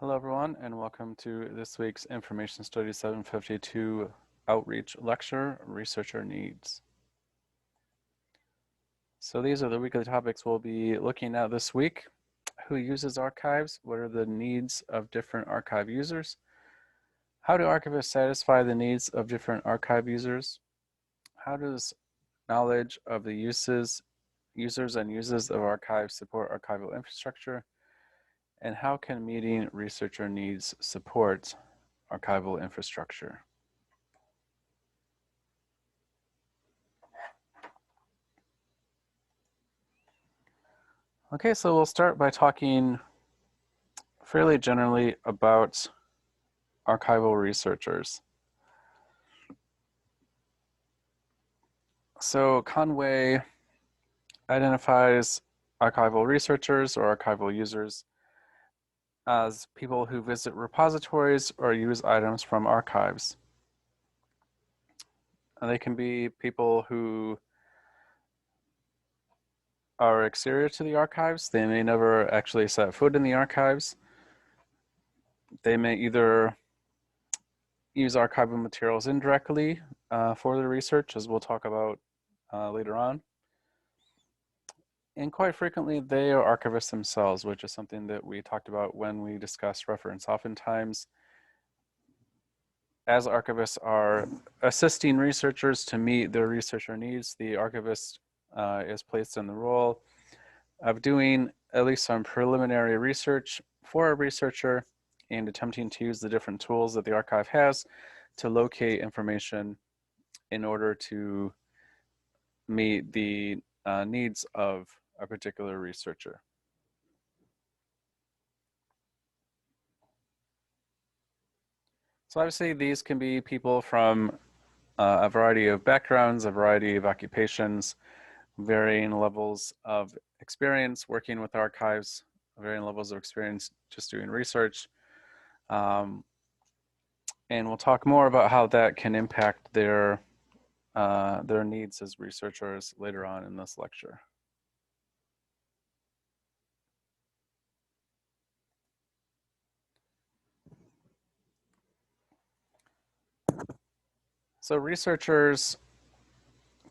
Hello everyone and welcome to this week's Information Study 752 Outreach Lecture, Researcher Needs. So these are the weekly topics we'll be looking at this week. Who uses archives? What are the needs of different archive users? How do archivists satisfy the needs of different archive users? How does knowledge of the users and uses of archives support archival infrastructure? And how can meeting researcher needs support archival infrastructure? Okay, so we'll start by talking fairly generally about archival researchers. So Conway identifies archival researchers or archival users as people who visit repositories or use items from archives. And they can be people who are exterior to the archives. They may never actually set foot in the archives. They may either use archival materials indirectly for their research, as we'll talk about later on. And quite frequently, they are archivists themselves, which is something that we talked about when we discussed reference. Oftentimes, as archivists are assisting researchers to meet their researcher needs, the archivist is placed in the role of doing at least some preliminary research for a researcher and attempting to use the different tools that the archive has to locate information in order to meet the needs of a particular researcher. So obviously these can be people from a variety of backgrounds, a variety of occupations, varying levels of experience working with archives, varying levels of experience just doing research. And we'll talk more about how that can impact their needs as researchers later on in this lecture. So researchers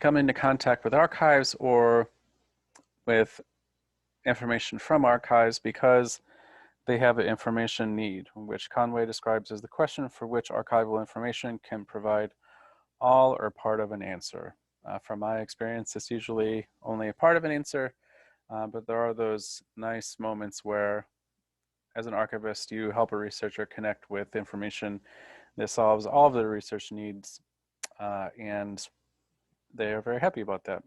come into contact with archives or with information from archives because they have an information need, which Conway describes as the question for which archival information can provide all or part of an answer. From my experience, it's usually only a part of an answer, but there are those nice moments where, as an archivist, you help a researcher connect with information that solves all of their research needs, and they are very happy about that.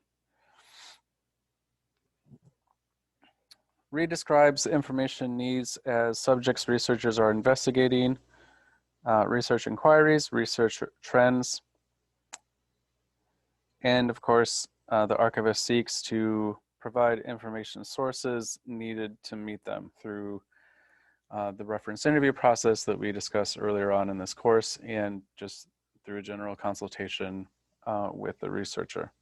Reed describes information needs as subjects researchers are investigating, research inquiries, research trends, and of course, the archivist seeks to provide information sources needed to meet them through the reference interview process that we discussed earlier on in this course and just through a general consultation with the researcher.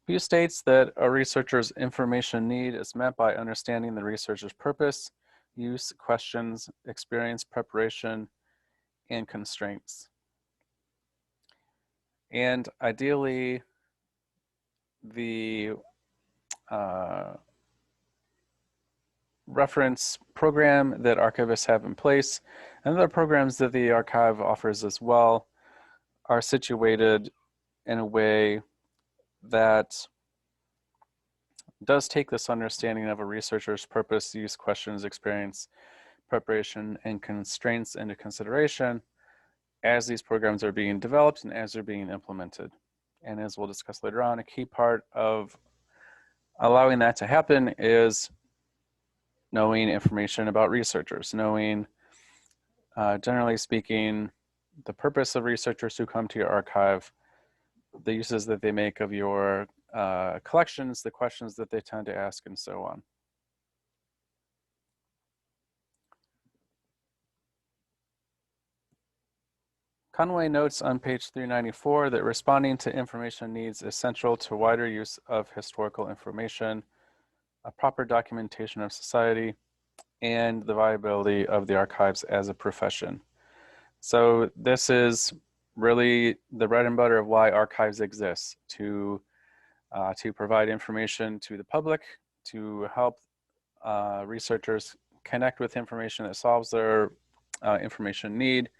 He states that a researcher's information need is met by understanding the researcher's purpose, use, questions, experience, preparation, and constraints. And ideally, the reference program that archivists have in place and other programs that the archive offers as well are situated in a way that does take this understanding of a researcher's purpose, use, questions, experience, preparation, and constraints into consideration as these programs are being developed and as they're being implemented. And as we'll discuss later on, a key part of allowing that to happen is knowing information about researchers, knowing, generally speaking, the purpose of researchers who come to your archive, the uses that they make of your collections, the questions that they tend to ask, and so on. Conway notes on page 394 that responding to information needs is central to wider use of historical information a proper documentation of society, and the viability of the archives as a profession. So this is really the bread and butter of why archives exist, to provide information to the public, to help researchers connect with information that solves their information need.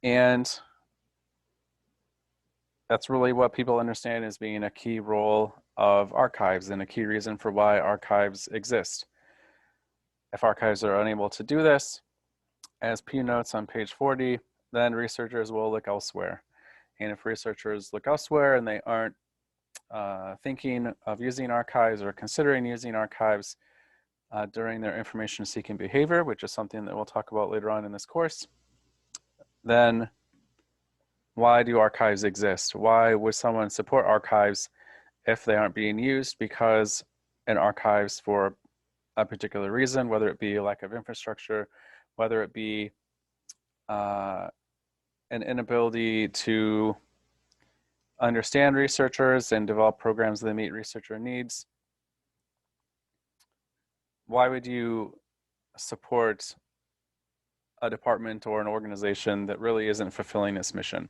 And that's really what people understand as being a key role of archives and a key reason for why archives exist. If archives are unable to do this, as P notes on page 40, then researchers will look elsewhere. And if researchers look elsewhere and they aren't thinking of using archives or considering using archives during their information seeking behavior, which is something that we'll talk about later on in this course, then why do archives exist? Why would someone support archives if they aren't being used? Because an archives for a particular reason, whether it be a lack of infrastructure, whether it be an inability to understand researchers and develop programs that meet researcher needs, why would you support a department or an organization that really isn't fulfilling its mission?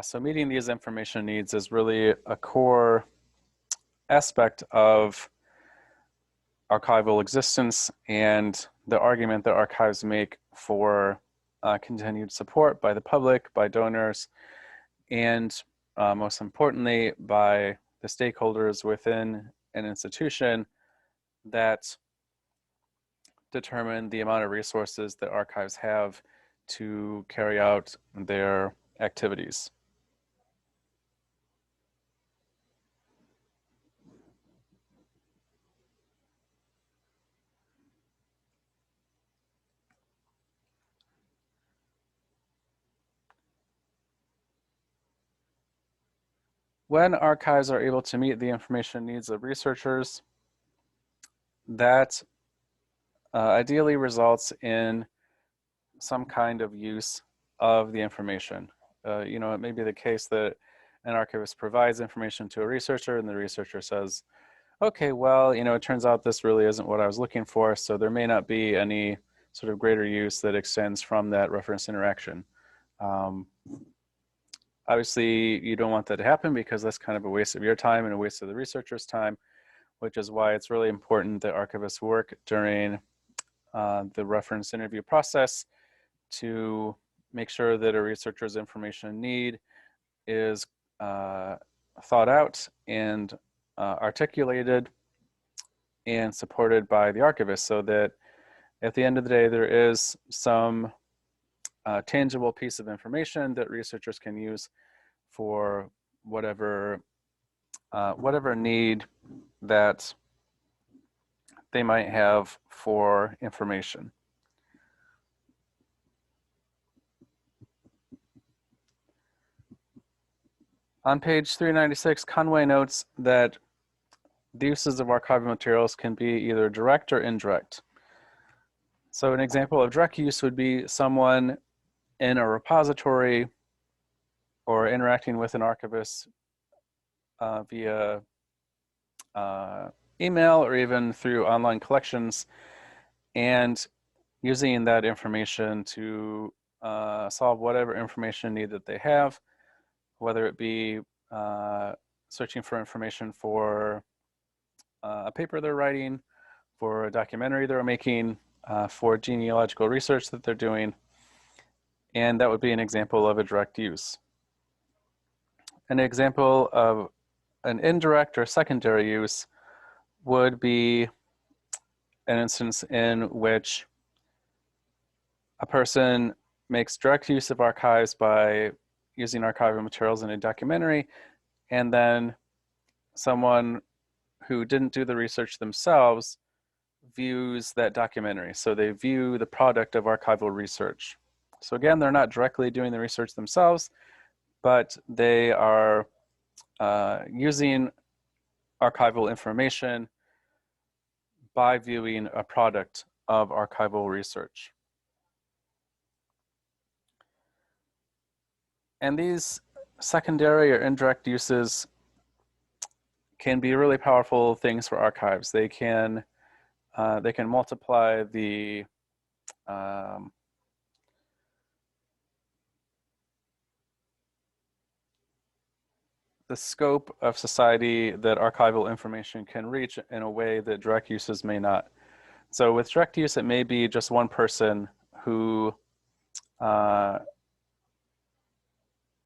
So meeting these information needs is really a core aspect of archival existence and the argument that archives make for continued support by the public, by donors, and most importantly, by the stakeholders within an institution that determine the amount of resources that archives have to carry out their activities. When archives are able to meet the information needs of researchers, that ideally results in some kind of use of the information. It may be the case that an archivist provides information to a researcher and the researcher says, okay, well, it turns out this really isn't what I was looking for, so there may not be any sort of greater use that extends from that reference interaction. Obviously, you don't want that to happen because that's kind of a waste of your time and a waste of the researcher's time, which is why it's really important that archivists work during the reference interview process to make sure that a researcher's information need is thought out and articulated and supported by the archivist, so that at the end of the day there is some tangible piece of information that researchers can use for whatever need that they might have for information. On page 396, Conway notes that the uses of archival materials can be either direct or indirect. So an example of direct use would be someone in a repository or interacting with an archivist via email or even through online collections, and using that information to solve whatever information need that they have, whether it be searching for information for a paper they're writing, for a documentary they're making, for genealogical research that they're doing, and that would be an example of a direct use. An example of an indirect or secondary use would be an instance in which a person makes direct use of archives by using archival materials in a documentary, and then someone who didn't do the research themselves views that documentary. So they view the product of archival research. So again, they're not directly doing the research themselves, but they are using archival information by viewing a product of archival research. And these secondary or indirect uses can be really powerful things for archives. They can multiply um, the scope of society that archival information can reach in a way that direct uses may not. So with direct use, it may be just one person who uh,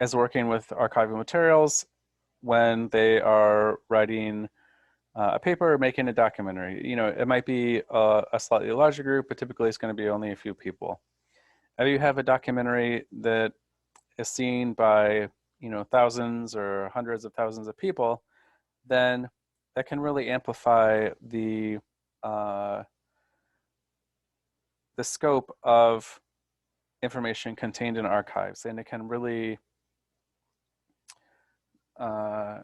is working with archival materials when they are writing a paper or making a documentary. You know, it might be a slightly larger group, but typically it's going to be only a few people. If you have a documentary that is seen by, you know, thousands or hundreds of thousands of people, then that can really amplify uh, the scope of information contained in archives, and it can really uh,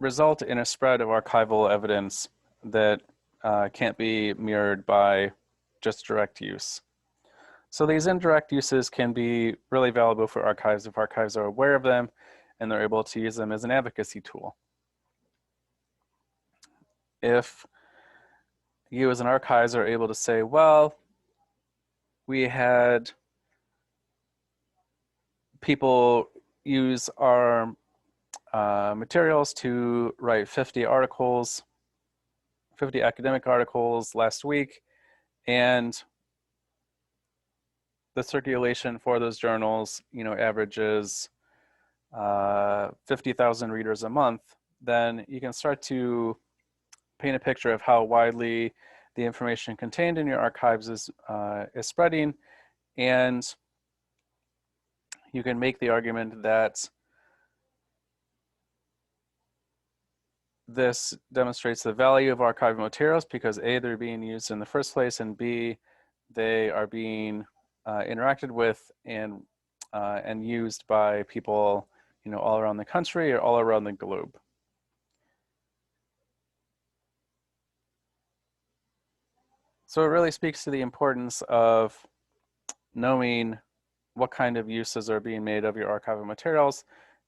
result in a spread of archival evidence that can't be mirrored by just direct use. So these indirect uses can be really valuable for archives if archives are aware of them and they're able to use them as an advocacy tool. If you as an archives are able to say, well, we had people use our materials to write 50 articles, 50 academic articles last week, and the circulation for those journals, you know, averages 50,000 readers a month, then you can start to paint a picture of how widely the information contained in your archives is spreading, and you can make the argument that this demonstrates the value of archival materials because A, they're being used in the first place, and B, they are being interacted with and used by people, you know, all around the country or all around the globe. So it really speaks to the importance of knowing what kind of uses are being made of your archival materials,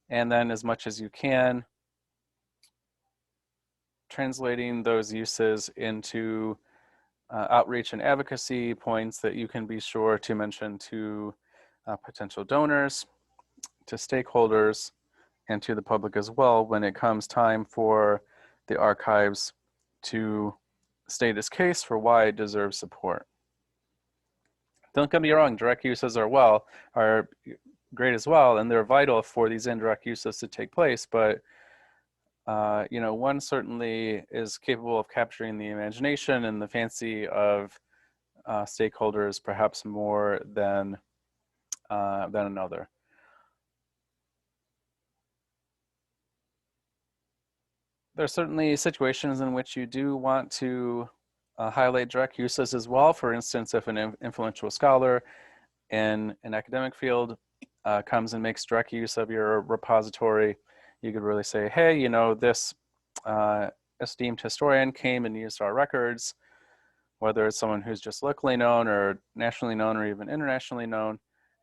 and then as much as you can, translating those uses into outreach and advocacy points that you can be sure to mention to potential donors, to stakeholders, and to the public as well when it comes time for the archives to state its case for why it deserves support. Don't get me wrong, direct uses are great as well, and they're vital for these indirect uses to take place, but you know, one certainly is capable of capturing the imagination and the fancy of stakeholders perhaps more than another. There are certainly situations in which you do want to highlight direct uses as well. For instance, if an influential scholar in an academic field comes and makes direct use of your repository, you could really say, hey, you know, this esteemed historian came and used our records, whether it's someone who's just locally known or nationally known or even internationally known.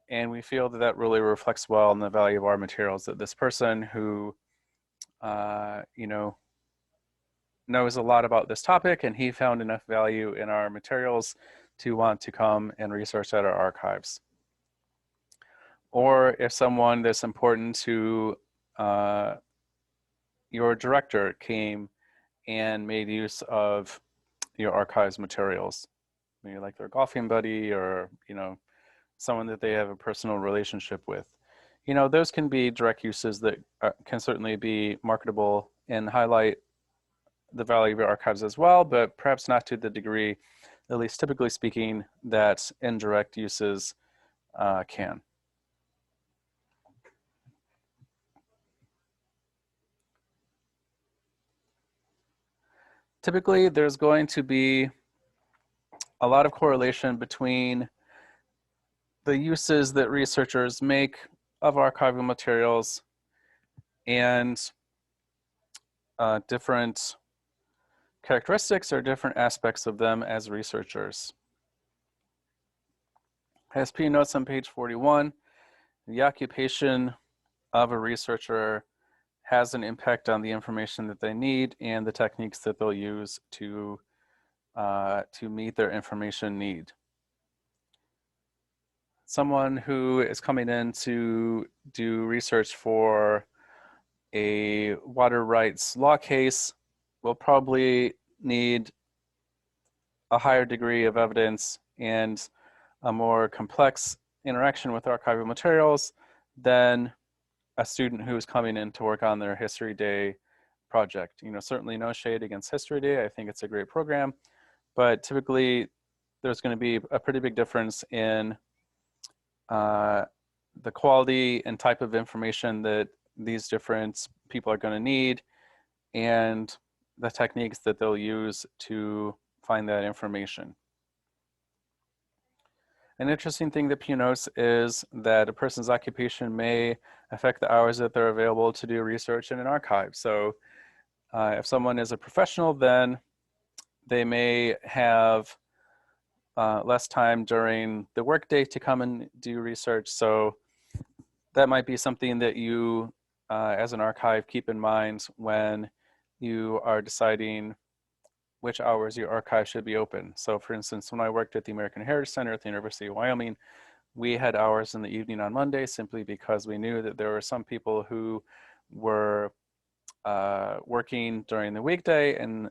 And we feel that that really reflects well on the value of our materials, that this person who, you know, knows a lot about this topic and he found enough value in our materials to want to come and research at our archives. Or if someone that's important to your director came and made use of your archives materials, maybe like their golfing buddy or, you know, someone that they have a personal relationship with. You know, those can be direct uses that can certainly be marketable and highlight the value of your archives as well, but perhaps not to the degree, at least typically speaking, that indirect uses can. Typically, there's going to be a lot of correlation between the uses that researchers make of archival materials and different characteristics or different aspects of them as researchers. As P notes on page 41, the occupation of a researcher has an impact on the information that they need and the techniques that they'll use to meet their information need. Someone who is coming in to do research for a water rights law case will probably need a higher degree of evidence and a more complex interaction with archival materials than a student who's coming in to work on their History Day project. You know, certainly no shade against History Day. I think it's a great program, but typically there's going to be a pretty big difference in the quality and type of information that these different people are going to need and the techniques that they'll use to find that information. An interesting thing that Pew notes is that a person's occupation may affect the hours that they're available to do research in an archive. So if someone is a professional, then they may have less time during the workday to come and do research. So that might be something that you, as an archive, keep in mind when you are deciding which hours your archive should be open. So for instance, when I worked at the American Heritage Center at the University of Wyoming, we had hours in the evening on Monday simply because we knew that there were some people who were working during the weekday, and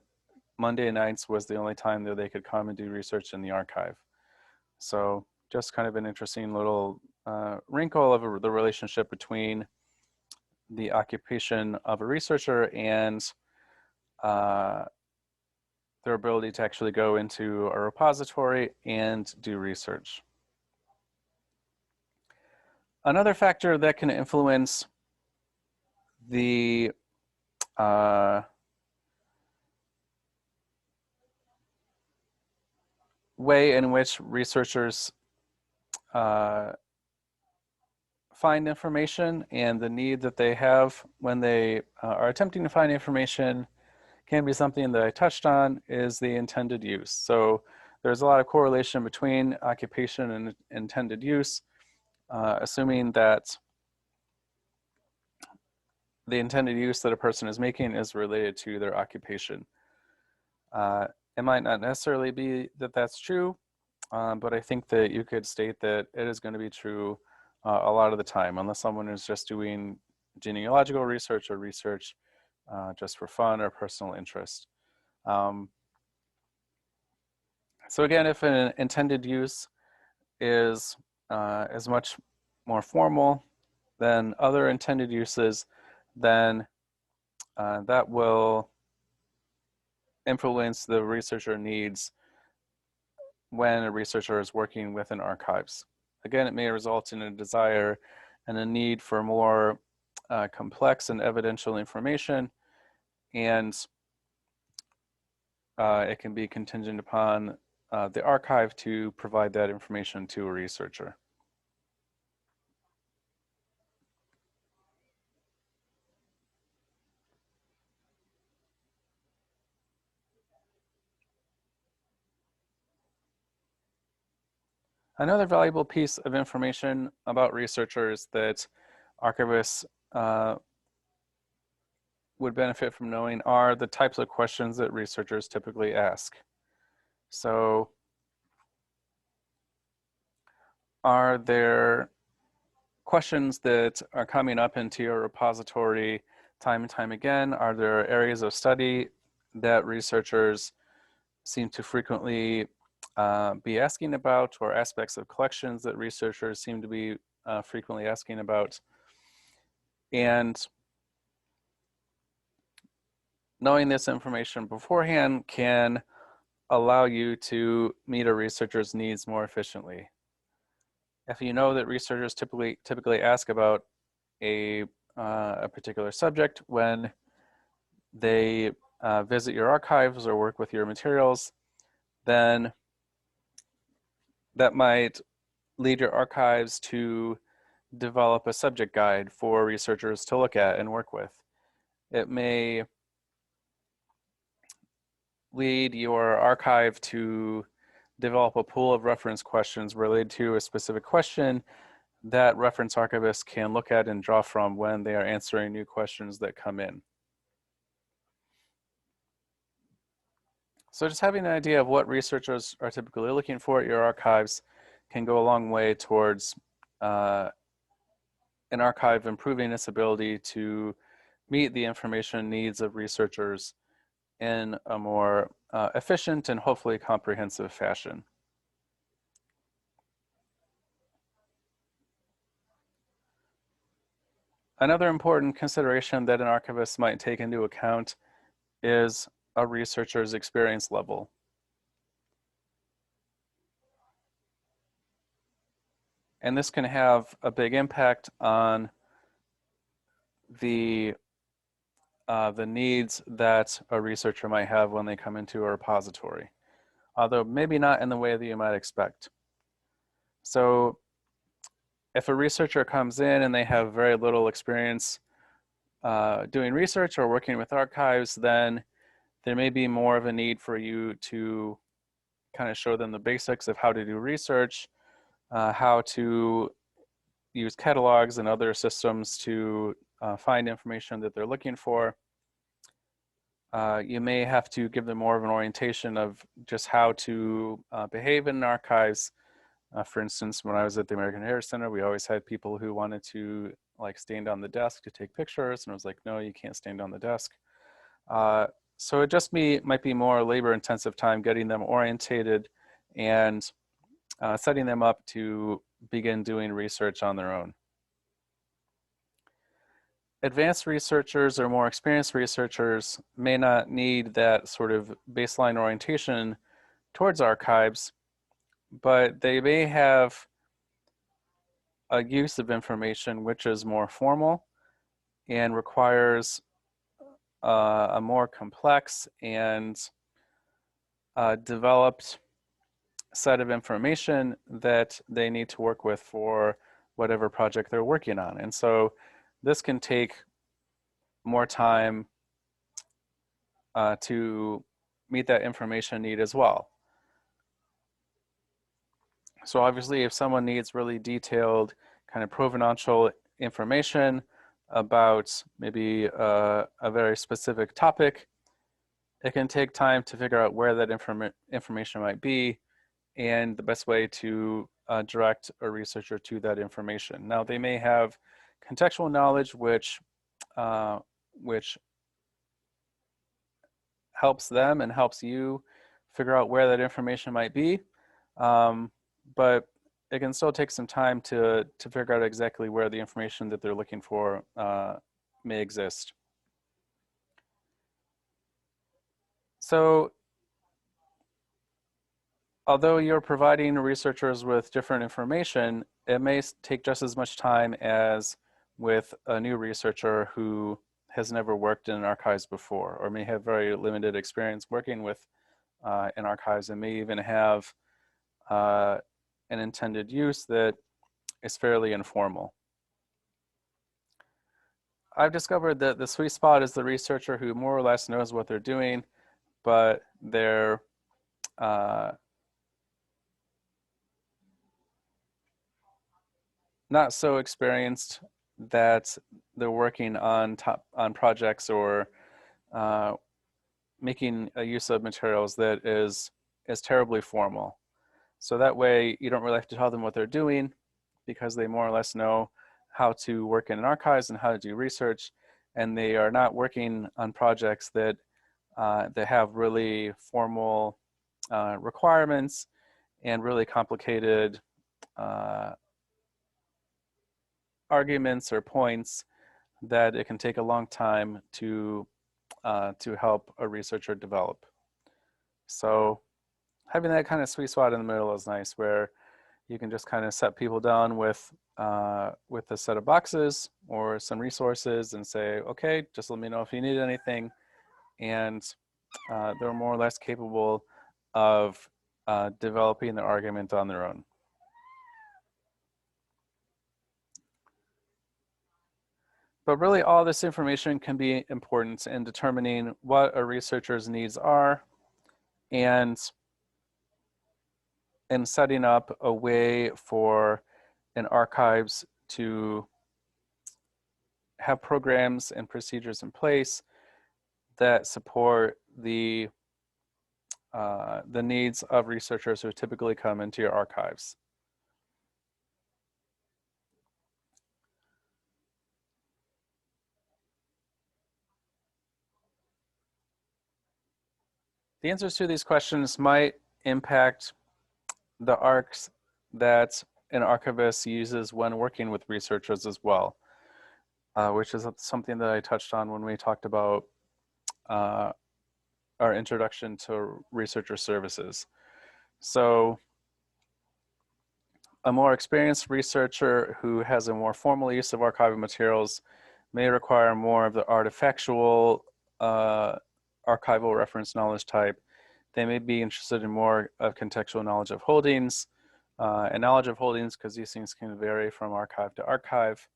Monday nights was the only time that they could come and do research in the archive. So just kind of an interesting little wrinkle of the relationship between the occupation of a researcher and their ability to actually go into a repository and do research. Another factor that can influence the way in which researchers find information and the need that they have when they are attempting to find information can be something that I touched on, is the intended use. So there's a lot of correlation between occupation and intended use, assuming that the intended use that a person is making is related to their occupation. It might not necessarily be that that's true, but I think that you could state that it is going to be true a lot of the time, unless someone is just doing genealogical research or research just for fun or personal interest. So again, if an intended use is much more formal than other intended uses, then that will influence the researcher needs when a researcher is working within archives. Again, it may result in a desire and a need for more complex and evidential information, and it can be contingent upon the archive to provide that information to a researcher. Another valuable piece of information about researchers that archivists would benefit from knowing are the types of questions that researchers typically ask. So, are there questions that are coming up into your repository time and time again? Are there areas of study that researchers seem to frequently be asking about, or aspects of collections that researchers seem to be frequently asking about? And knowing this information beforehand can allow you to meet a researcher's needs more efficiently. If you know that researchers typically ask about a particular subject when they visit your archives or work with your materials, then that might lead your archives to develop a subject guide for researchers to look at and work with. It may lead your archive to develop a pool of reference questions related to a specific question that reference archivists can look at and draw from when they are answering new questions that come in. So just having an idea of what researchers are typically looking for at your archives can go a long way towards an archive improving its ability to meet the information needs of researchers in a more efficient and hopefully comprehensive fashion. Another important consideration that an archivist might take into account is a researcher's experience level. And this can have a big impact on the needs that a researcher might have when they come into a repository, although maybe not in the way that you might expect. So if a researcher comes in and they have very little experience doing research or working with archives, then there may be more of a need for you to kind of show them the basics of how to do research, how to use catalogs and other systems to find information that they're looking for. You may have to give them more of an orientation of just how to behave in archives. For instance, when I was at the American Heritage Center, we always had people who wanted to like stand on the desk to take pictures, and I was like, no, you can't stand on the desk. So it just might be more labor-intensive time getting them orientated and setting them up to begin doing research on their own. Advanced researchers or more experienced researchers may not need that sort of baseline orientation towards archives, but they may have a use of information which is more formal and requires a more complex and developed set of information that they need to work with for whatever project they're working on. And so this can take more time to meet that information need as well. So obviously, if someone needs really detailed kind of provenance information about maybe a very specific topic, it can take time to figure out where that information might be and the best way to direct a researcher to that information. Now, they may have contextual knowledge, which helps them and helps you figure out where that information might be. But it can still take some time to figure out exactly where the information that they're looking for may exist. So although you're providing researchers with different information, it may take just as much time as with a new researcher who has never worked in archives before or may have very limited experience working with in archives and may even have an intended use that is fairly informal. I've discovered that the sweet spot is the researcher who more or less knows what they're doing, but they're not so experienced that they're working on projects or making a use of materials that is terribly formal. So that way you don't really have to tell them what they're doing because they more or less know how to work in archives and how to do research, and they are not working on projects that have really formal requirements and really complicated arguments or points that it can take a long time to help a researcher develop. So having that kind of sweet spot in the middle is nice, where you can just kind of set people down with a set of boxes or some resources and say, okay, just let me know if you need anything. And they're more or less capable of developing the argument on their own. But really all this information can be important in determining what a researcher's needs are and in setting up a way for in archives to have programs and procedures in place that support the needs of researchers who typically come into your archives. The answers to these questions might impact the arcs that an archivist uses when working with researchers as well, which is something that I touched on when we talked about our introduction to researcher services. So a more experienced researcher who has a more formal use of archival materials may require more of the artifactual archival reference knowledge type. They may be interested in more of contextual knowledge of holdings and knowledge of holdings, because these things can vary from archive to archive.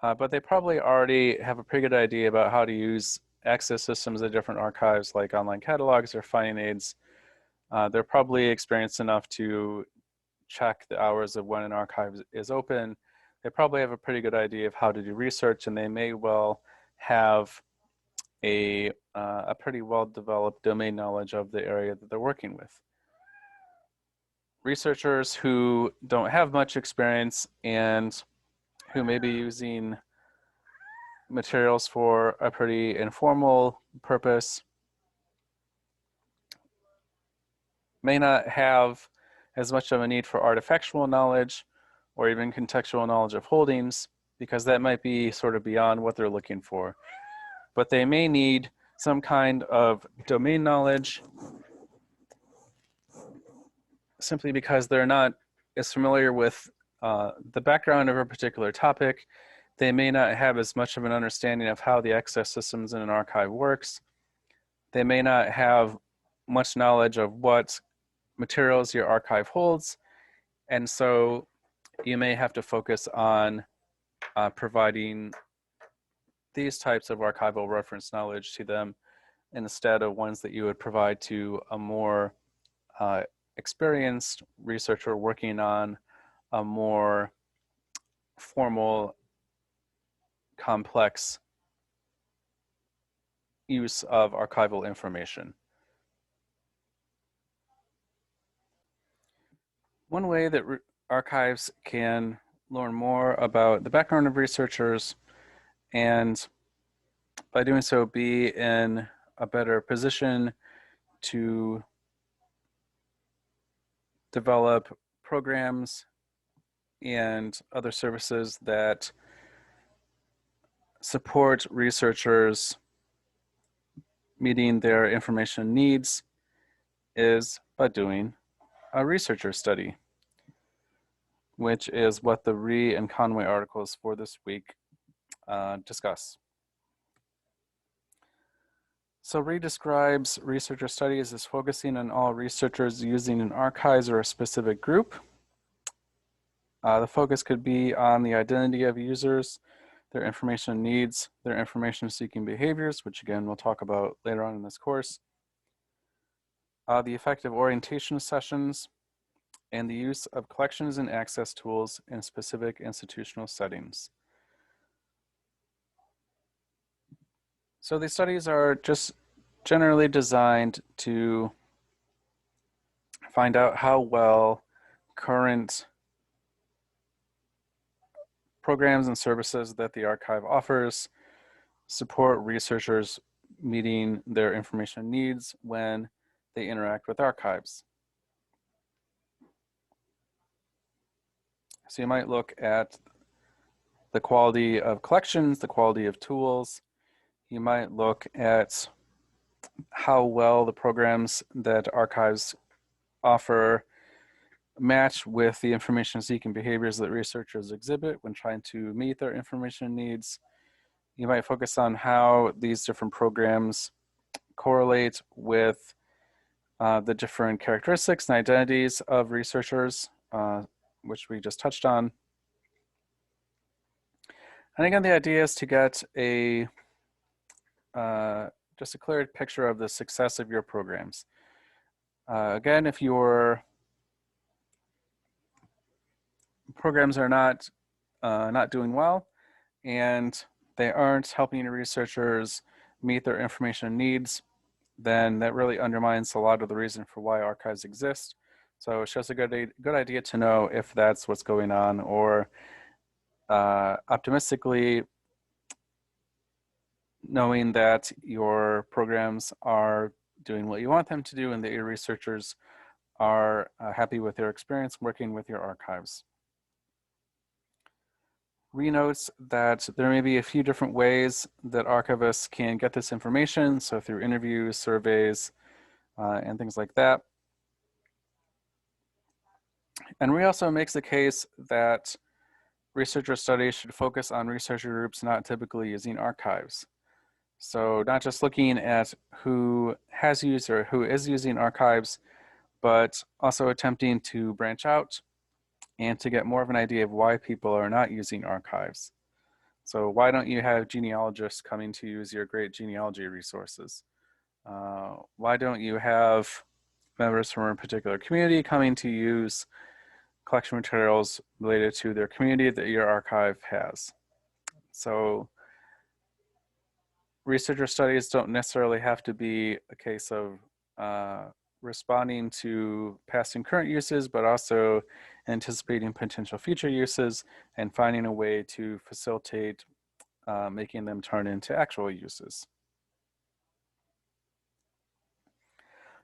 But they probably already have a pretty good idea about how to use access systems at different archives like online catalogs or finding aids. They're probably experienced enough to check the hours of when an archive is open. They probably have a pretty good idea of how to do research, and they may well have a pretty well-developed domain knowledge of the area that they're working with. Researchers who don't have much experience and who may be using materials for a pretty informal purpose may not have as much of a need for artifactual knowledge or even contextual knowledge of holdings, because that might be sort of beyond what they're looking for. But they may need some kind of domain knowledge simply because they're not as familiar with the background of a particular topic. They may not have as much of an understanding of how the access systems in an archive works. They may not have much knowledge of what materials your archive holds. And so you may have to focus on providing these types of archival reference knowledge to them instead of ones that you would provide to a more experienced researcher working on a more formal, complex use of archival information. One way that archives can learn more about the background of researchers, and by doing so be in a better position to develop programs and other services that support researchers meeting their information needs, is by doing a researcher study, which is what the Rhee and Conway articles for this week discuss. So Rhee describes researcher studies as focusing on all researchers using an archives or a specific group. The focus could be on the identity of users, their information needs, their information seeking behaviors, which again we'll talk about later on in this course, the effective orientation sessions, and the use of collections and access tools in specific institutional settings. So these studies are just generally designed to find out how well current programs and services that the archive offers support researchers meeting their information needs when they interact with archives. So you might look at the quality of collections, the quality of tools. You might look at how well the programs that archives offer match with the information seeking behaviors that researchers exhibit when trying to meet their information needs. You might focus on how these different programs correlate with the different characteristics and identities of researchers, which we just touched on. And again, the idea is to get a just a clear picture of the success of your programs. Again, if your programs are not doing well, and they aren't helping researchers meet their information needs, then that really undermines a lot of the reason for why archives exist. So it's just a good idea to know if that's what's going on, or optimistically knowing that your programs are doing what you want them to do and that your researchers are happy with their experience working with your archives. RE notes that there may be a few different ways that archivists can get this information, so through interviews, surveys, and things like that. And RE also makes the case that researcher studies should focus on researcher groups not typically using archives. So not just looking at who has used or who is using archives, but also attempting to branch out and to get more of an idea of why people are not using archives. So why don't you have genealogists coming to use your great genealogy resources? Why don't you have members from a particular community coming to use collection materials related to their community that your archive has? So researcher studies don't necessarily have to be a case of responding to past and current uses, but also anticipating potential future uses and finding a way to facilitate making them turn into actual uses.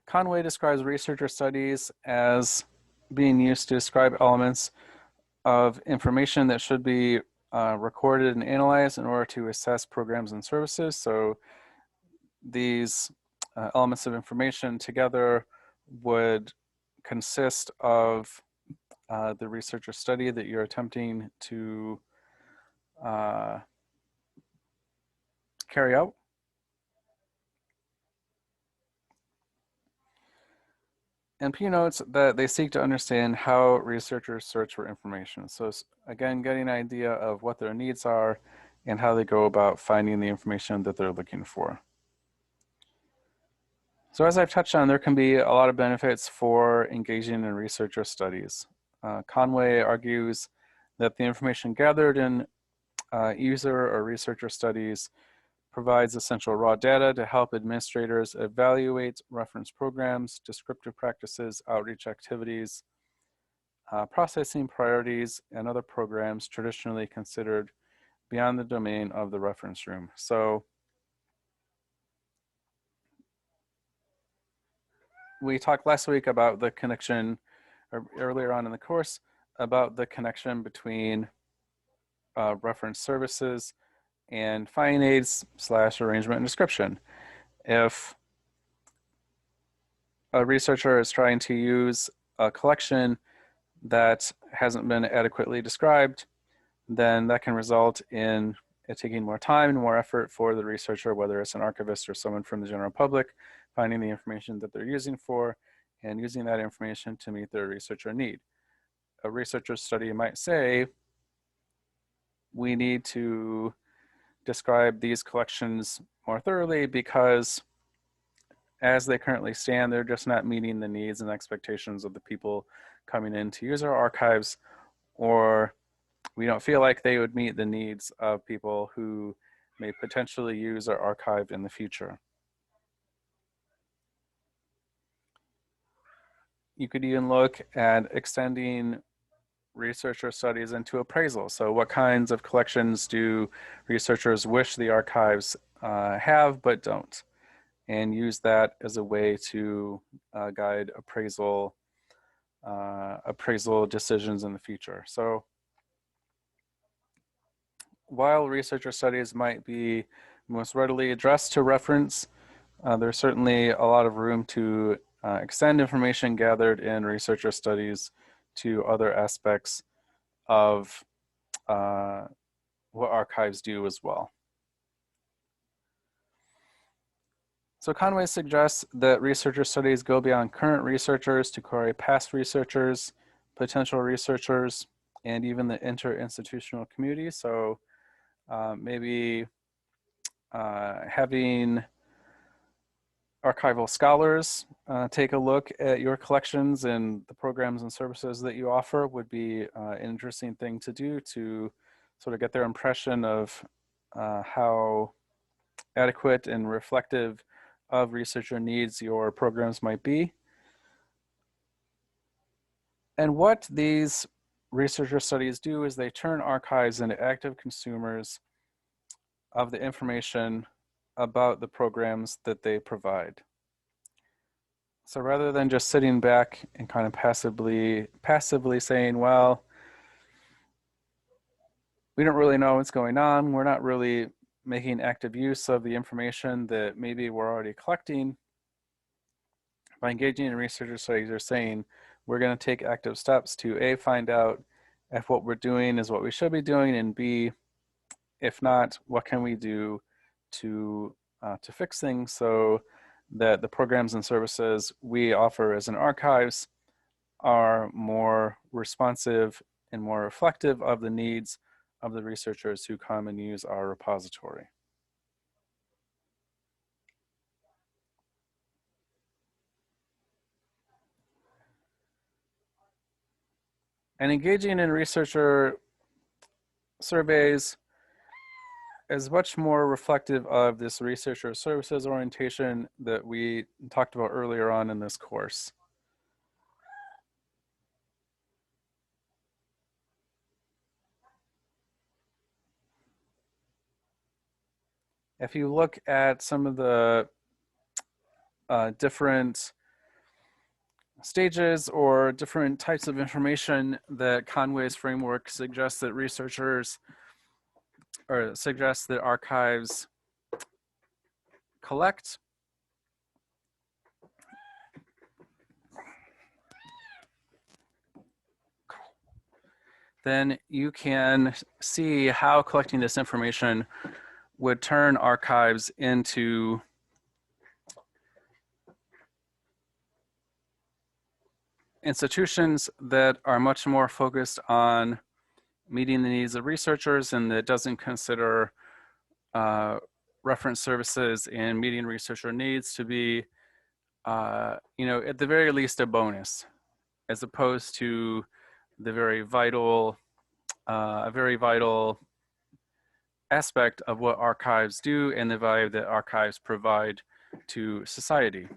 Conway describes researcher studies as being used to describe elements of information that should be recorded and analyzed in order to assess programs and services. So these elements of information together would consist of the researcher study that you're attempting to carry out. And P notes that they seek to understand how researchers search for information. So again, getting an idea of what their needs are and how they go about finding the information that they're looking for. So as I've touched on, there can be a lot of benefits for engaging in researcher studies. Conway argues that the information gathered in user or researcher studies provides essential raw data to help administrators evaluate reference programs, descriptive practices, outreach activities, processing priorities, and other programs traditionally considered beyond the domain of the reference room. So we talked last week about the connection, or earlier on in the course, about the connection between reference services and finding aids / arrangement and description. If a researcher is trying to use a collection that hasn't been adequately described, then that can result in it taking more time and more effort for the researcher, whether it's an archivist or someone from the general public, finding the information that they're using for and using that information to meet their researcher need. A researcher study might say, we need to describe these collections more thoroughly because as they currently stand, they're just not meeting the needs and expectations of the people coming in to use our archives, or we don't feel like they would meet the needs of people who may potentially use our archive in the future. You could even look at extending researcher studies into appraisal. So what kinds of collections do researchers wish the archives have but don't? And use that as a way to guide appraisal decisions in the future. So while researcher studies might be most readily addressed to reference, there's certainly a lot of room to extend information gathered in researcher studies to other aspects of what archives do as well. So Conway suggests that researcher studies go beyond current researchers to query past researchers, potential researchers, and even the interinstitutional community. So maybe having archival scholars take a look at your collections and the programs and services that you offer would be an interesting thing to do to sort of get their impression of how adequate and reflective of researcher needs your programs might be. And what these researcher studies do is they turn archives into active consumers of the information about the programs that they provide. So rather than just sitting back and kind of passively saying, well, we don't really know what's going on, we're not really making active use of the information that maybe we're already collecting, by engaging in researcher studies, they're saying we're going to take active steps to A, find out if what we're doing is what we should be doing, and B, if not, what can we do to fix things so that the programs and services we offer as an archives are more responsive and more reflective of the needs of the researchers who come and use our repository. And engaging in researcher surveys is much more reflective of this researcher services orientation that we talked about earlier on in this course. If you look at some of the different stages or different types of information that Conway's framework suggests that researchers or suggests that archives collect, then you can see how collecting this information would turn archives into institutions that are much more focused on meeting the needs of researchers and that doesn't consider reference services and meeting researcher needs to be, at the very least, a bonus, as opposed to the very vital, a very vital aspect of what archives do and the value that archives provide to society.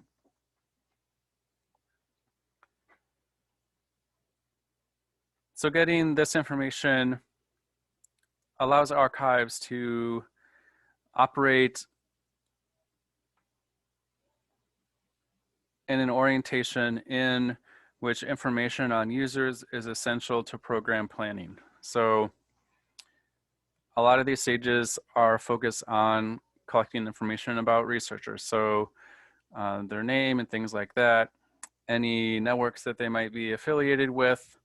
So getting this information allows archives to operate in an orientation in which information on users is essential to program planning. So a lot of these stages are focused on collecting information about researchers. So their name and things like that, any networks that they might be affiliated with,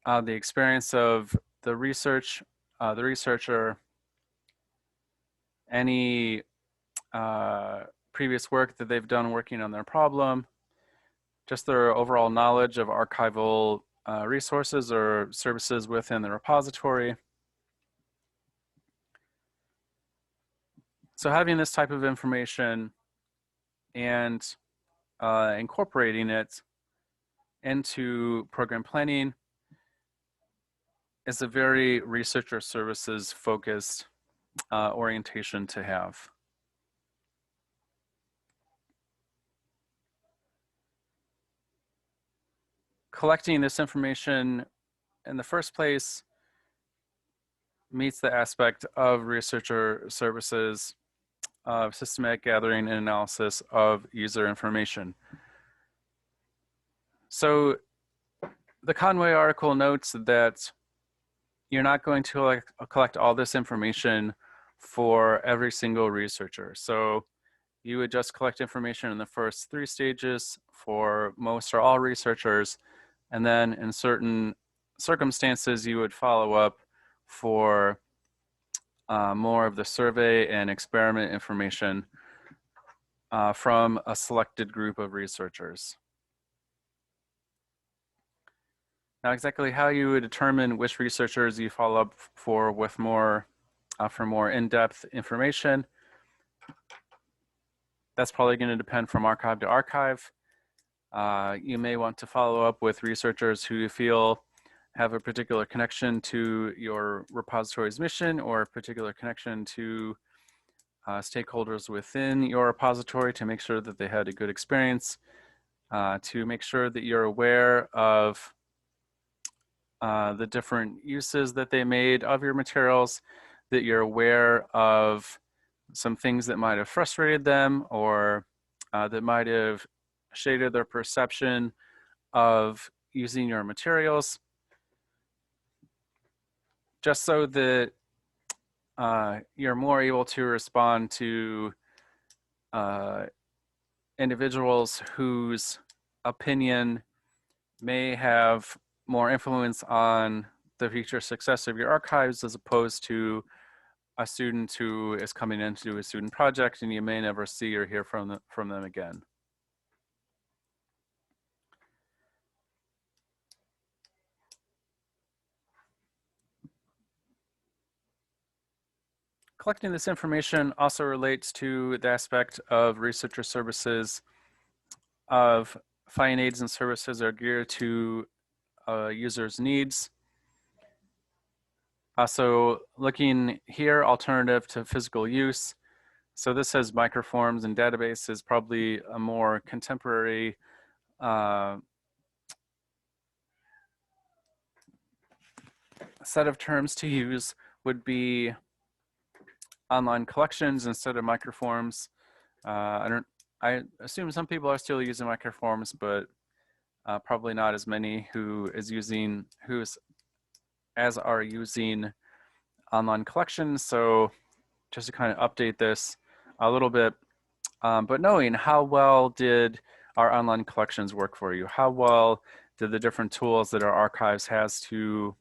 the experience of the researcher, any previous work that they've done working on their problem, just their overall knowledge of archival resources or services within the repository. So having this type of information and incorporating it into program planning is a very researcher services focused orientation to have. Collecting this information in the first place meets the aspect of researcher services of systematic gathering and analysis of user information. So the Conway article notes that you're not going to collect all this information for every single researcher. So you would just collect information in the first 3 stages for most or all researchers, and then in certain circumstances, you would follow up for more of the survey and experiment information from a selected group of researchers. Now, exactly how you would determine which researchers you follow up for with more in-depth information that's probably going to depend from archive to archive. You may want to follow up with researchers who you feel have a particular connection to your repository's mission or a particular connection to stakeholders within your repository to make sure that they had a good experience, to make sure that you're aware of the different uses that they made of your materials, that you're aware of some things that might have frustrated them or that might have shaded their perception of using your materials, just so that you're more able to respond to individuals whose opinion may have more influence on the future success of your archives as opposed to a student who is coming in to do a student project and you may never see or hear from them again. Collecting this information also relates to the aspect of researcher services of finding aids and services are geared to users' needs. Also, looking here, alternative to physical use. So this has microforms and databases, probably a more contemporary set of terms to use would be online collections instead of microforms. I assume some people are still using microforms, but probably not as many who are using online collections. So just to kind of update this a little bit, but knowing how well did our online collections work for you? How well did the different tools that our archives has to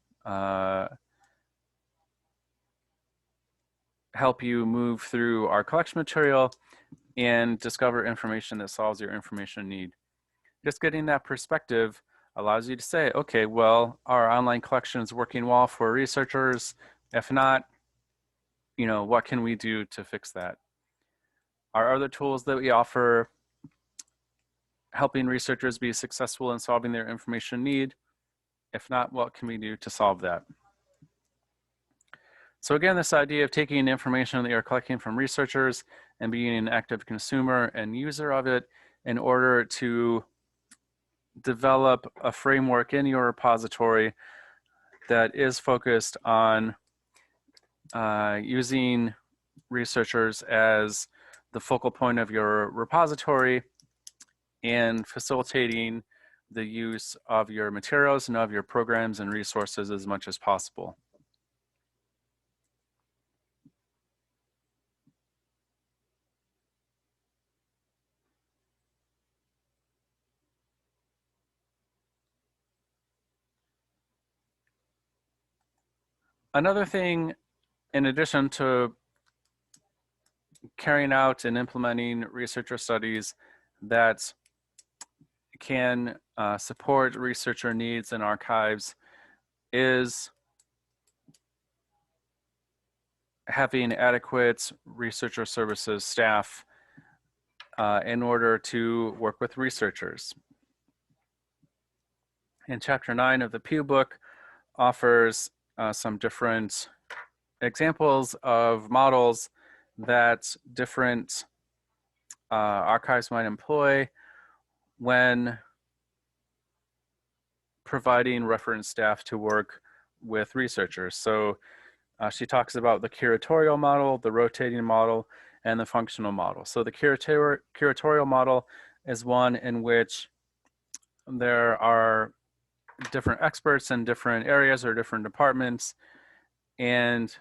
help you move through our collection material and discover information that solves your information need? Just getting that perspective allows you to say, okay, well, our online collection is working well for researchers. If not, what can we do to fix that? Are other tools that we offer helping researchers be successful in solving their information need? If not, what can we do to solve that? So again, this idea of taking information that you're collecting from researchers and being an active consumer and user of it in order to develop a framework in your repository that is focused on using researchers as the focal point of your repository and facilitating the use of your materials and of your programs and resources as much as possible. Another thing, in addition to carrying out and implementing researcher studies that can support researcher needs and archives, is having adequate researcher services staff in order to work with researchers. In Chapter 9 of the Pew book offers some different examples of models that different archives might employ when providing reference staff to work with researchers. So she talks about the curatorial model, the rotating model, and the functional model. So the curatorial model is one in which there are different experts in different areas or different departments, and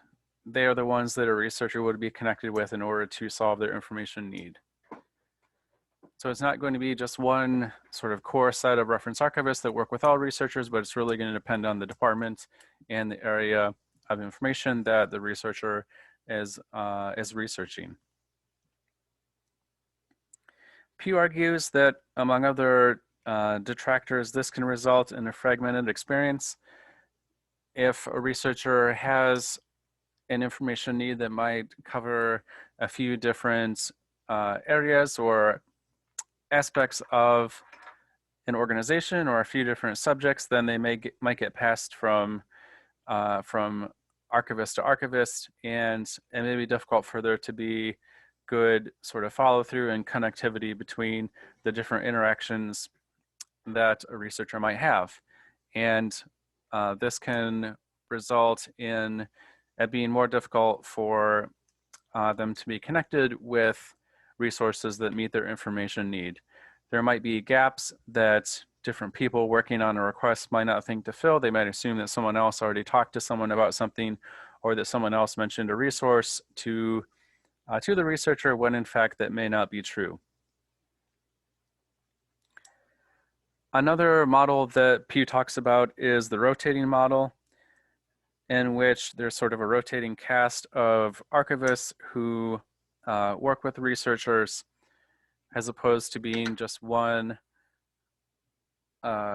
they are the ones that a researcher would be connected with in order to solve their information need. So it's not going to be just one sort of core set of reference archivists that work with all researchers, but it's really going to depend on the department and the area of information that the researcher is researching. Pew argues that, among other detractors, this can result in a fragmented experience. If a researcher has an information need that might cover a few different areas or aspects of an organization or a few different subjects, then they might get passed from archivist to archivist, and it may be difficult for there to be good sort of follow through and connectivity between the different interactions that a researcher might have. And this can result in it being more difficult for them to be connected with resources that meet their information need. There might be gaps that different people working on a request might not think to fill. They might assume that someone else already talked to someone about something, or that someone else mentioned a resource to the researcher, when in fact that may not be true. Another model that Pew talks about is the rotating model, in which there's sort of a rotating cast of archivists who work with researchers, as opposed to being just one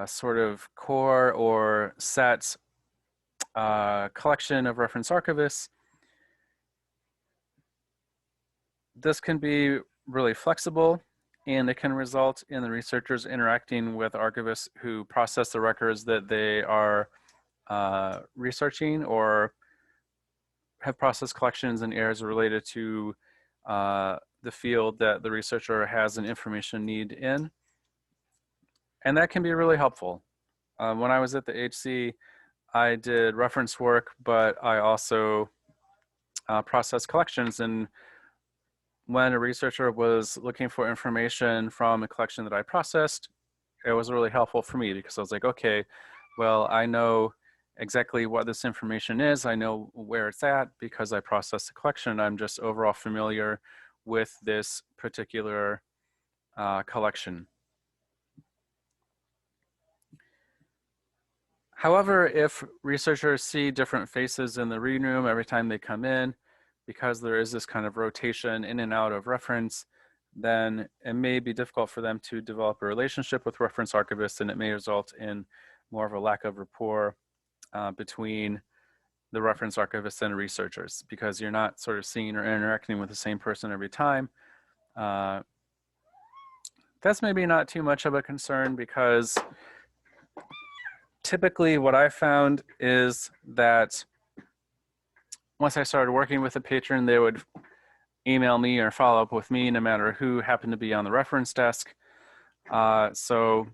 sort of core or set collection of reference archivists. This can be really flexible, and it can result in the researchers interacting with archivists who process the records that they are researching, or have processed collections and areas related to the field that the researcher has an information need in. And that can be really helpful. When I was at the HC, I did reference work, but I also processed collections. And when a researcher was looking for information from a collection that I processed, it was really helpful for me, because I was like, okay, well, I know exactly what this information is. I know where it's at because I processed the collection. I'm just overall familiar with this particular collection. However, if researchers see different faces in the reading room every time they come in, because there is this kind of rotation in and out of reference, then it may be difficult for them to develop a relationship with reference archivists, and it may result in more of a lack of rapport between the reference archivists and researchers, because you're not sort of seeing or interacting with the same person every time. That's maybe not too much of a concern, because typically what I found is that once I started working with a patron, they would email me or follow up with me, no matter who happened to be on the reference desk. So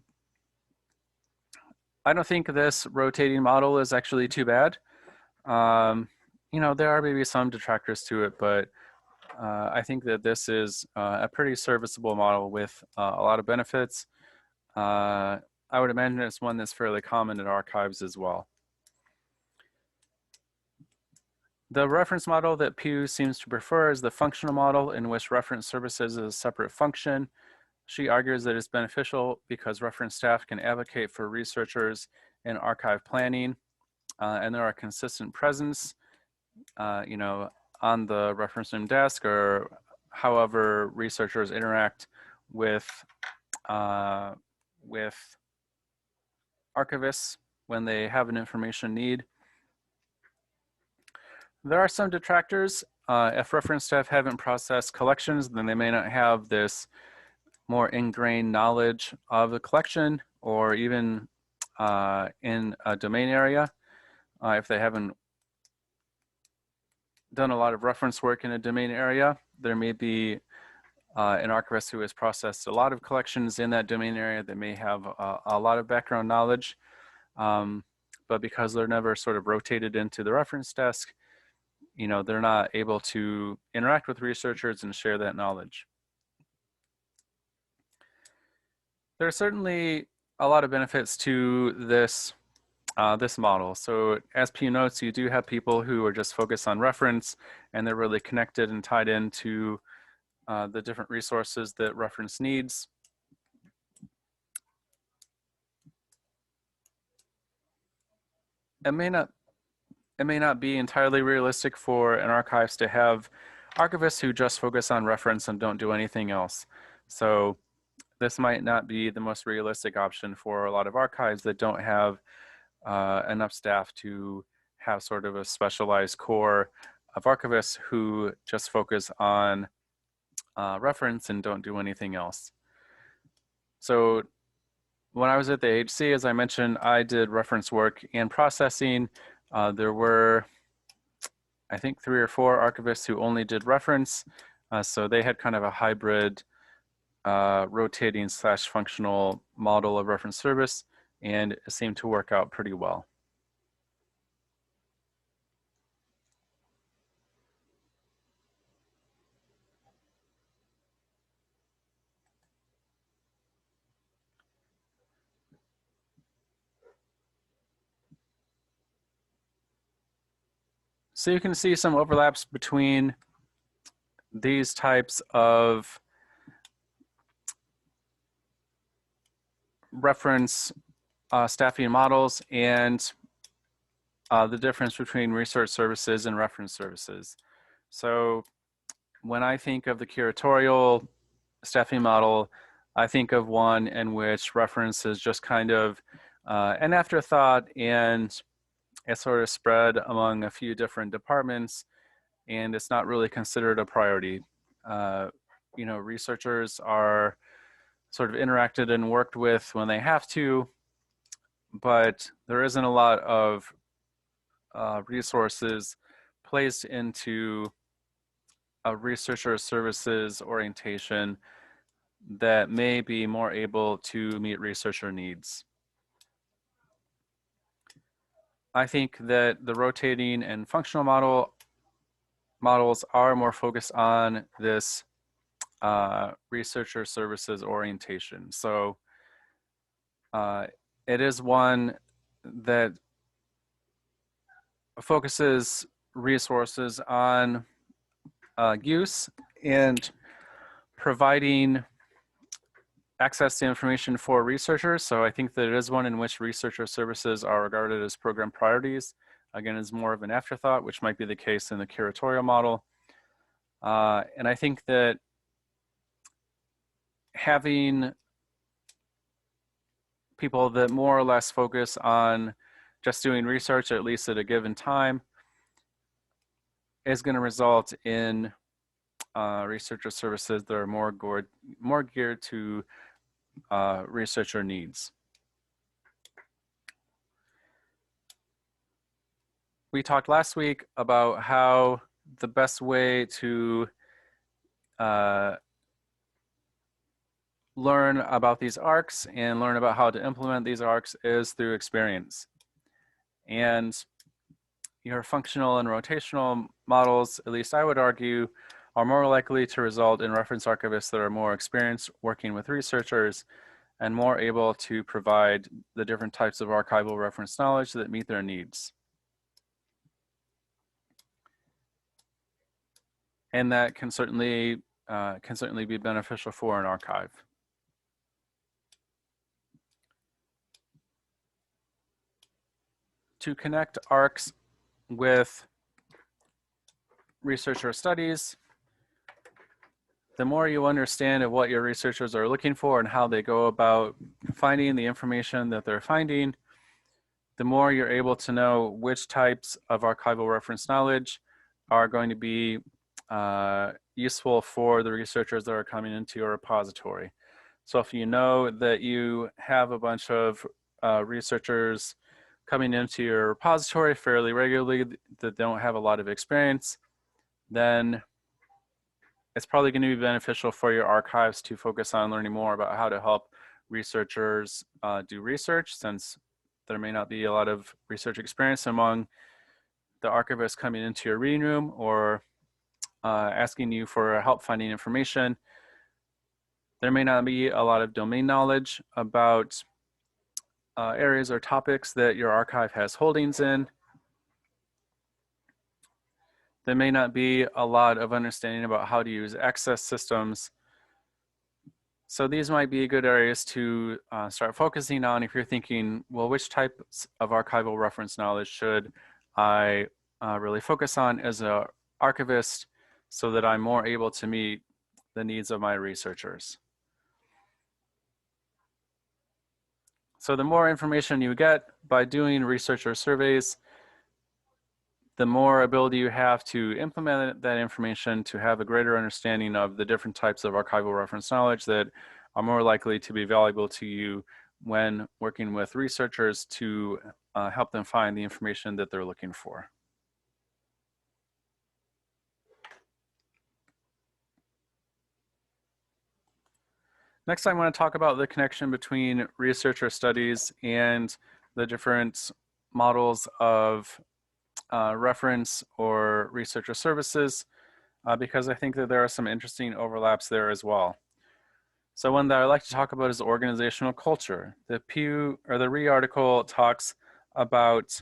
I don't think this rotating model is actually too bad. You know, there are maybe some detractors to it, but I think that this is a pretty serviceable model with a lot of benefits. I would imagine it's one that's fairly common in archives as well. The reference model that Pew seems to prefer is the functional model, in which reference services is a separate function. She argues that it's beneficial because reference staff can advocate for researchers in archive planning, and there are consistent presence, you know, on the reference room desk, or however researchers interact with archivists when they have an information need. There are some detractors. If reference staff haven't processed collections, then they may not have this more ingrained knowledge of the collection, or even in a domain area. If they haven't done a lot of reference work in a domain area, there may be an archivist who has processed a lot of collections in that domain area that may have a lot of background knowledge, but because they're never sort of rotated into the reference desk, you know, they're not able to interact with researchers and share that knowledge. There are certainly a lot of benefits to this this model. So as Pew notes, you do have people who are just focused on reference, and they're really connected and tied into the different resources that reference needs. It may not be entirely realistic for an archivist to have archivists who just focus on reference and don't do anything else. So this might not be the most realistic option for a lot of archives that don't have enough staff to have sort of a specialized core of archivists who just focus on reference and don't do anything else. So when I was at the HC, as I mentioned, I did reference work and processing. There were, I think, 3 or 4 archivists who only did reference. So they had kind of a hybrid rotating / functional model of reference service, and it seemed to work out pretty well. So you can see some overlaps between these types of reference staffing models and the difference between research services and reference services. So when I think of the curatorial staffing model, I think of one in which reference is just kind of an afterthought, and it's sort of spread among a few different departments, and it's not really considered a priority. Researchers are sort of interacted and worked with when they have to, but there isn't a lot of resources placed into a researcher services orientation that may be more able to meet researcher needs. I think that the rotating and functional models are more focused on this researcher services orientation. So it is one that focuses resources on use and providing access to information for researchers. So I think that it is one in which researcher services are regarded as program priorities. Again, is more of an afterthought, which might be the case in the curatorial model. And I think that having people that more or less focus on just doing research, at least at a given time, is going to result in researcher services that are more geared to researcher needs. We talked last week about how the best way to learn about these arcs and learn about how to implement these arcs is through experience. And your functional and rotational models, at least I would argue, are more likely to result in reference archivists that are more experienced working with researchers and more able to provide the different types of archival reference knowledge that meet their needs. And that can certainly be beneficial for an archive. To connect ARCs with researcher studies, the more you understand of what your researchers are looking for and how they go about finding the information that they're finding, the more you're able to know which types of archival reference knowledge are going to be useful for the researchers that are coming into your repository. So if you know that you have a bunch of researchers coming into your repository fairly regularly that don't have a lot of experience, then it's probably going to be beneficial for your archives to focus on learning more about how to help researchers do research, since there may not be a lot of research experience among the archivists coming into your reading room or asking you for help finding information. There may not be a lot of domain knowledge about areas or topics that your archive has holdings in. There may not be a lot of understanding about how to use access systems. So these might be good areas to start focusing on if you're thinking, well, which types of archival reference knowledge should I really focus on as an archivist so that I'm more able to meet the needs of my researchers. So the more information you get by doing researcher surveys, the more ability you have to implement that information to have a greater understanding of the different types of archival reference knowledge that are more likely to be valuable to you when working with researchers to help them find the information that they're looking for. Next, I want to talk about the connection between researcher studies and the different models of reference or researcher services, because I think that there are some interesting overlaps there as well. So one that I like to talk about is organizational culture. The Pew or the Ree article talks about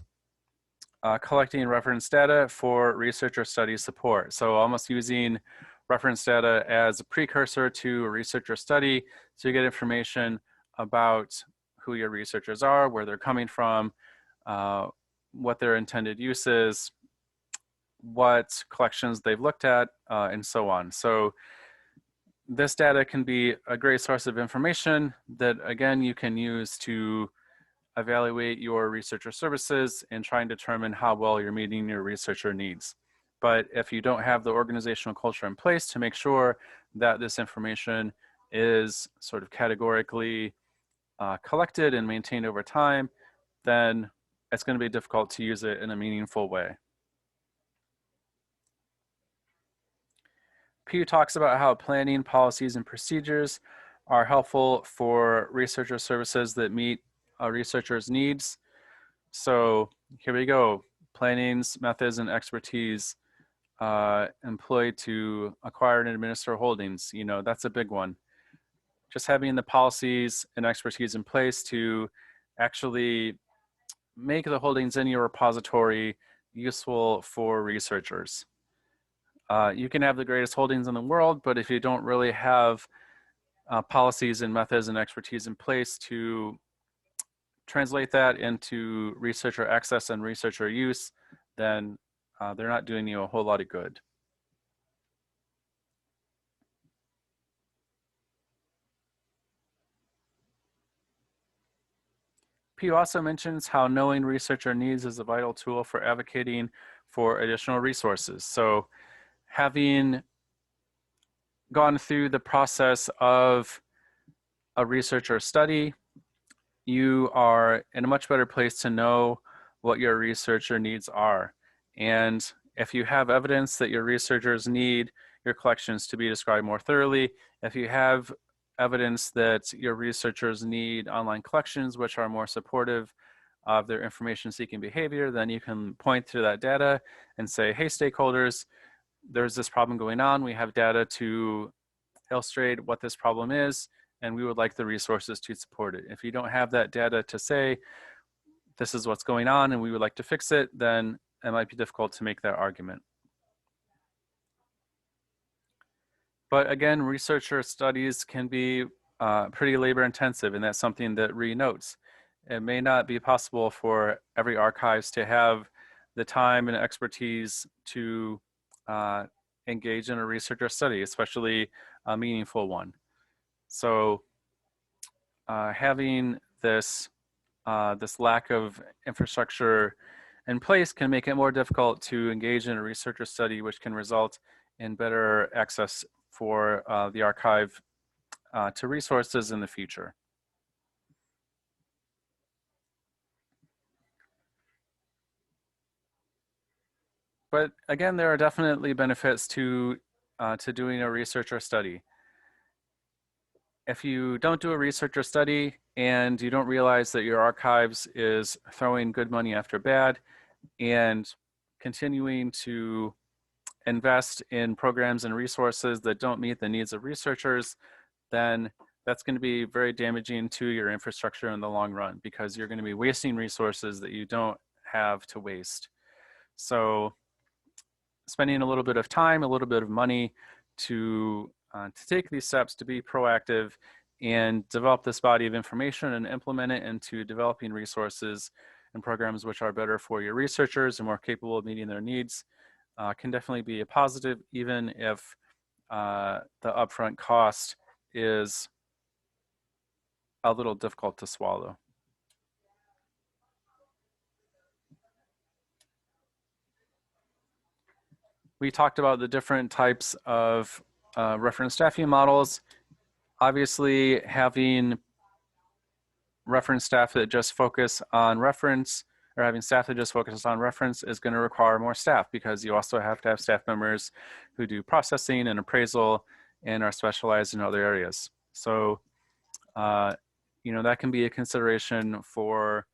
collecting reference data for researcher study support. So almost using reference data as a precursor to a researcher study, so you get information about who your researchers are, where they're coming from, what their intended use is, what collections they've looked at, and so on. So this data can be a great source of information that, again, you can use to evaluate your researcher services and try and determine how well you're meeting your researcher needs. But if you don't have the organizational culture in place to make sure that this information is sort of categorically collected and maintained over time, then it's going to be difficult to use it in a meaningful way. Pew talks about how planning, policies, and procedures are helpful for researcher services that meet a researcher's needs. So here we go. Plannings, methods, and expertise employed to acquire and administer holdings. You know, that's a big one. Just having the policies and expertise in place to actually make the holdings in your repository useful for researchers. You can have the greatest holdings in the world, but if you don't really have policies and methods and expertise in place to translate that into researcher access and researcher use, then they're not doing you a whole lot of good. Pew also mentions how knowing researcher needs is a vital tool for advocating for additional resources. So having gone through the process of a researcher study, you are in a much better place to know what your researcher needs are. And if you have evidence that your researchers need your collections to be described more thoroughly, if you have evidence that your researchers need online collections which are more supportive of their information seeking behavior, then you can point to that data and say, hey, stakeholders, there's this problem going on. We have data to illustrate what this problem is, and we would like the resources to support it. If you don't have that data to say, this is what's going on and we would like to fix it, then it might be difficult to make that argument. But again, researcher studies can be pretty labor intensive, and that's something that Ree notes. It may not be possible for every archives to have the time and expertise to engage in a researcher study, especially a meaningful one. So having this lack of infrastructure in place can make it more difficult to engage in a researcher study, which can result in better access for the archive to resources in the future. But again, there are definitely benefits to doing a researcher study. If you don't do a researcher study and you don't realize that your archives is throwing good money after bad and continuing to invest in programs and resources that don't meet the needs of researchers, then that's going to be very damaging to your infrastructure in the long run, because you're going to be wasting resources that you don't have to waste. So spending a little bit of time, a little bit of money to take these steps to be proactive and develop this body of information and implement it into developing resources and programs which are better for your researchers and more capable of meeting their needs can definitely be a positive, even if the upfront cost is a little difficult to swallow. we talked about the different types of reference staffing models. Obviously, having reference staff that just focus on reference, or having staff that just focuses on reference, is going to require more staff, because you also have to have staff members who do processing and appraisal and are specialized in other areas. So, that can be a consideration for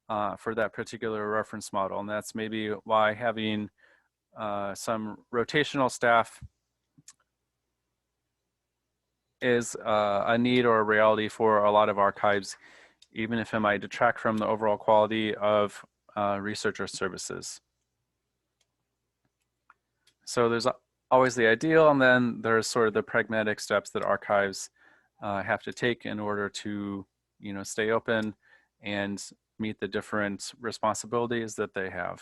that particular reference model, and that's maybe why having some rotational staff is a need or a reality for a lot of archives, even if it might detract from the overall quality of researcher services. So there's always the ideal, and then there's sort of the pragmatic steps that archives have to take in order to, stay open and meet the different responsibilities that they have.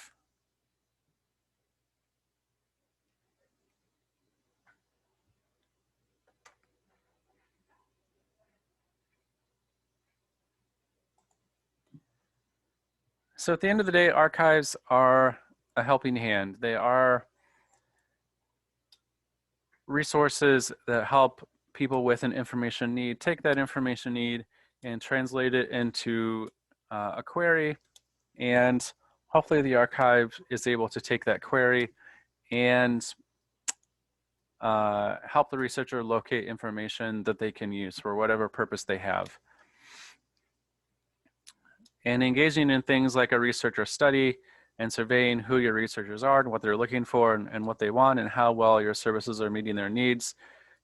So at the end of the day, archives are a helping hand. They are resources that help people with an information need take that information need and translate it into a query, and hopefully the archive is able to take that query and help the researcher locate information that they can use for whatever purpose they have. And engaging in things like a researcher study and surveying who your researchers are and what they're looking for and what they want and how well your services are meeting their needs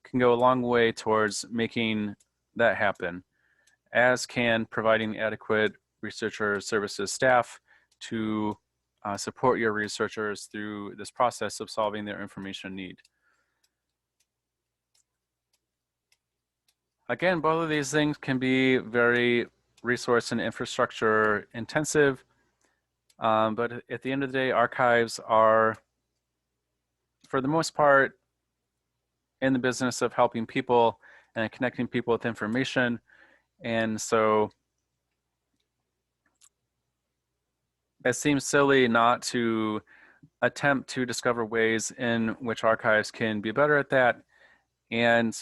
can go a long way towards making that happen, as can providing adequate researcher services staff to support your researchers through this process of solving their information need. Again, both of these things can be very resource and infrastructure intensive, but at the end of the day, archives are, for the most part, in the business of helping people and connecting people with information. And so it seems silly not to attempt to discover ways in which archives can be better at that. And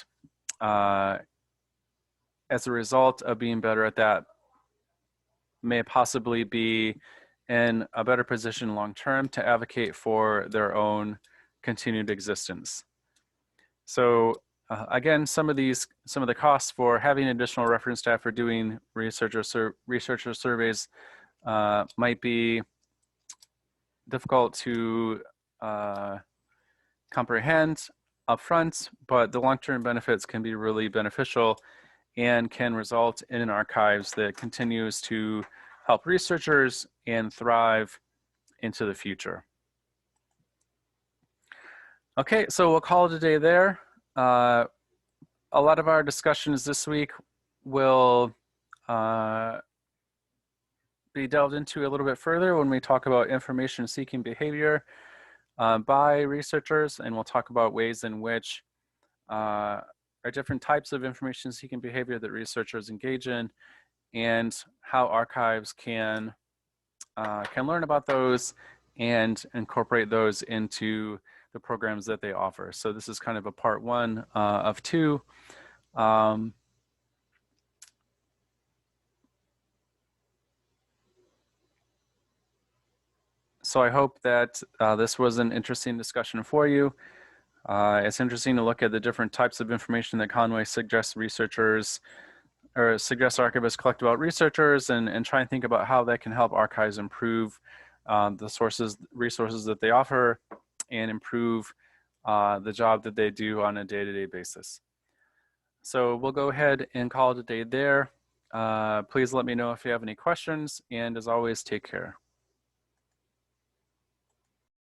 as a result of being better at that, may possibly be in a better position long-term to advocate for their own continued existence. So again, some of the costs for having additional reference staff or doing researcher surveys might be difficult to comprehend upfront, but the long-term benefits can be really beneficial and can result in an archives that continues to help researchers and thrive into the future. Okay, so we'll call it a day there. A lot of our discussions this week will be delved into a little bit further when we talk about information-seeking behavior by researchers, and we'll talk about ways in which are different types of information-seeking behavior that researchers engage in, and how archives can learn about those and incorporate those into the programs that they offer. So this is kind of a part one of two. So I hope that this was an interesting discussion for you. It's interesting to look at the different types of information that Conway suggests researchers or suggests archivists collect about researchers, and try and think about how that can help archives improve the resources that they offer and improve the job that they do on a day-to-day basis. So we'll go ahead and call it a day there. Please let me know if you have any questions, and as always, take care.